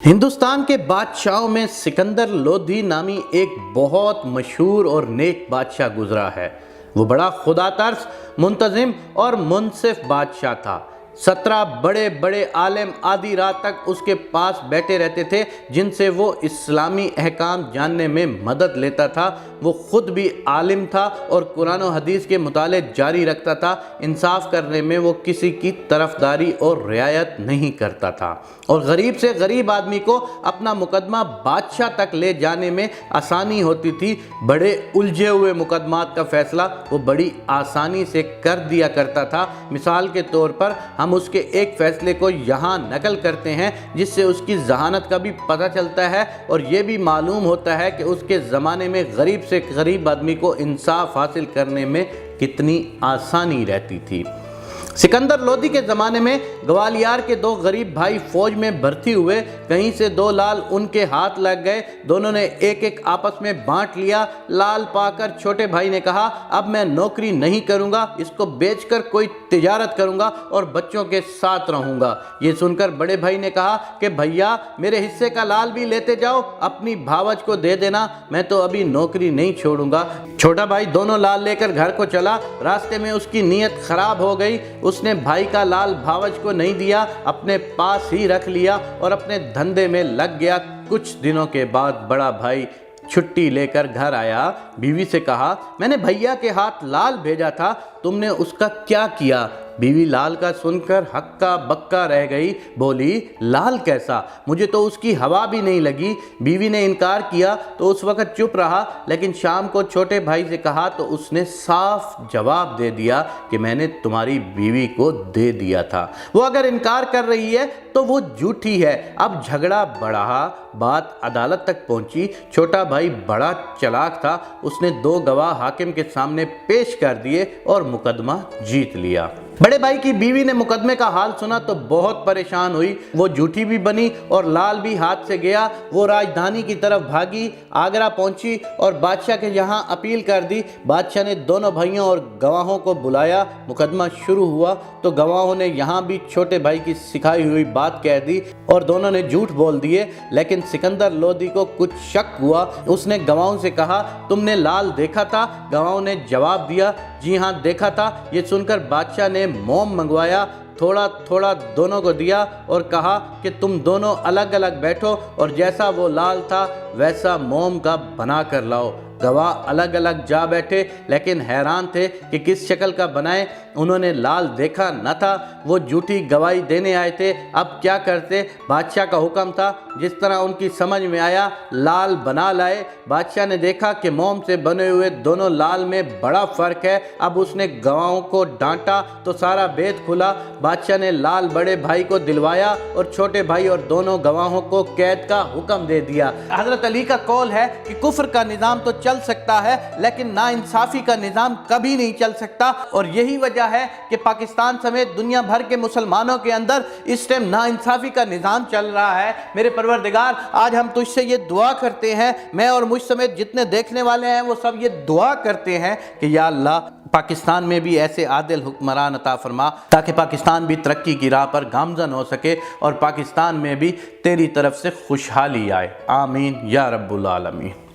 ہندوستان کے بادشاہوں میں سکندر لودھی نامی ایک بہت مشہور اور نیک بادشاہ گزرا ہے۔ وہ بڑا خدا ترس، منتظم اور منصف بادشاہ تھا۔ 17 بڑے بڑے عالم آدھی رات تک اس کے پاس بیٹھے رہتے تھے، جن سے وہ اسلامی احکام جاننے میں مدد لیتا تھا۔ وہ خود بھی عالم تھا اور قرآن و حدیث کے مطالعے جاری رکھتا تھا۔ انصاف کرنے میں وہ کسی کی طرفداری اور رعایت نہیں کرتا تھا، اور غریب سے غریب آدمی کو اپنا مقدمہ بادشاہ تک لے جانے میں آسانی ہوتی تھی۔ بڑے الجھے ہوئے مقدمات کا فیصلہ وہ بڑی آسانی سے کر دیا کرتا تھا۔ مثال کے طور پر ہم اس کے ایک فیصلے کو یہاں نقل کرتے ہیں، جس سے اس کی ذہانت کا بھی پتہ چلتا ہے اور یہ بھی معلوم ہوتا ہے کہ اس کے زمانے میں غریب سے غریب آدمی کو انصاف حاصل کرنے میں کتنی آسانی رہتی تھی۔ سکندر لودھی کے زمانے میں گوالیار کے 2 غریب بھائی فوج میں بھرتی ہوئے۔ کہیں سے 2 لال ان کے ہاتھ لگ گئے۔ دونوں نے ایک آپس میں بانٹ لیا۔ لال پا کر چھوٹے بھائی نے کہا، اب میں نوکری نہیں کروں گا، اس کو بیچ کر کوئی تجارت کروں گا اور بچوں کے ساتھ رہوں گا۔ یہ سن کر بڑے بھائی نے کہا کہ بھیا، میرے حصے کا لال بھی لیتے جاؤ، اپنی بھاوج کو دے دینا، میں تو ابھی نوکری نہیں چھوڑوں گا۔ چھوٹا بھائی دونوں لال لے کر گھر کو چلا۔ راستے میں اس کی نیت خراب ہو گئی۔ اس نے بھائی کا لال بھاوج کو نہیں دیا، اپنے پاس ہی رکھ لیا اور اپنے دھندے میں لگ گیا۔ کچھ دنوں کے بعد بڑا بھائی چھٹی لے کر گھر آیا۔ بیوی سے کہا، میں نے بھیا کے ہاتھ لال بھیجا تھا، تم نے اس کا کیا کیا؟ بیوی لال کا سن کر ہکا بکا رہ گئی، بولی، لال کیسا؟ مجھے تو اس کی ہوا بھی نہیں لگی۔ بیوی نے انکار کیا تو اس وقت چپ رہا، لیکن شام کو چھوٹے بھائی سے کہا تو اس نے صاف جواب دے دیا کہ میں نے تمہاری بیوی کو دے دیا تھا۔ وہ اگر انکار کر رہی ہے تو وہ جھوٹی ہے۔ اب جھگڑا بڑھا، بات عدالت تک پہنچی۔ چھوٹا بھائی بڑا چلاک تھا، اس نے 2 گواہ حاکم کے سامنے پیش کر دیے اور مقدمہ جیت لیا۔ بڑے بھائی کی بیوی نے مقدمے کا حال سنا تو بہت پریشان ہوئی۔ وہ جھوٹی بھی بنی اور لال بھی ہاتھ سے گیا۔ وہ راجدھانی کی طرف بھاگی، آگرہ پہنچی اور بادشاہ کے یہاں اپیل کر دی۔ بادشاہ نے دونوں بھائیوں اور گواہوں کو بلایا۔ مقدمہ شروع ہوا تو گواہوں نے یہاں بھی چھوٹے بھائی کی سکھائی ہوئی بات کہہ دی اور دونوں نے جھوٹ بول دیے، لیکن سکندر لودھی کو کچھ شک ہوا۔ اس نے گواہوں سے کہا، تم نے لال دیکھا تھا؟ گواہوں نے جواب دیا، جی ہاں دیکھا تھا۔ یہ سن کر بادشاہ نے موم منگوایا، تھوڑا تھوڑا دونوں کو دیا اور کہا کہ تم دونوں الگ الگ بیٹھو اور جیسا وہ لال تھا ویسا موم کا بنا کر لاؤ۔ گواہ الگ الگ جا بیٹھے، لیکن حیران تھے کہ کس شکل کا بنائے۔ انہوں نے لال دیکھا نہ تھا، وہ جھوٹی گواہی دینے آئے تھے۔ اب کیا کرتے؟ بادشاہ کا حکم تھا، جس طرح ان کی سمجھ میں آیا لال بنا لائے۔ بادشاہ نے دیکھا کہ موم سے بنے ہوئے دونوں لال میں بڑا فرق ہے۔ اب اس نے گواہوں کو ڈانٹا تو سارا بید کھلا۔ بادشاہ نے لال بڑے بھائی کو دلوایا اور چھوٹے بھائی اور دونوں گواہوں کو قید کا حکم دے دیا۔ حضرت علی کا قول ہے کہ کفر کا نظام تو چل سکتا ہے، لیکن ناانصافی کا نظام کبھی نہیں چل سکتا، اور یہی وجہ ہے کہ پاکستان سمیت دنیا بھر کے مسلمانوں کے اندر اس ٹائم ناانصافی کا نظام چل رہا ہے۔ میرے پروردگار، آج ہم تجھ سے یہ دعا کرتے ہیں، میں اور مجھ سمیت جتنے دیکھنے والے ہیں وہ سب یہ دعا کرتے ہیں کہ یا اللہ، پاکستان میں بھی ایسے عادل حکمران عطا فرما تاکہ پاکستان بھی ترقی کی راہ پر گامزن ہو سکے اور پاکستان میں بھی تیری طرف سے خوشحالی آئے۔ آمین یا رب العالمین۔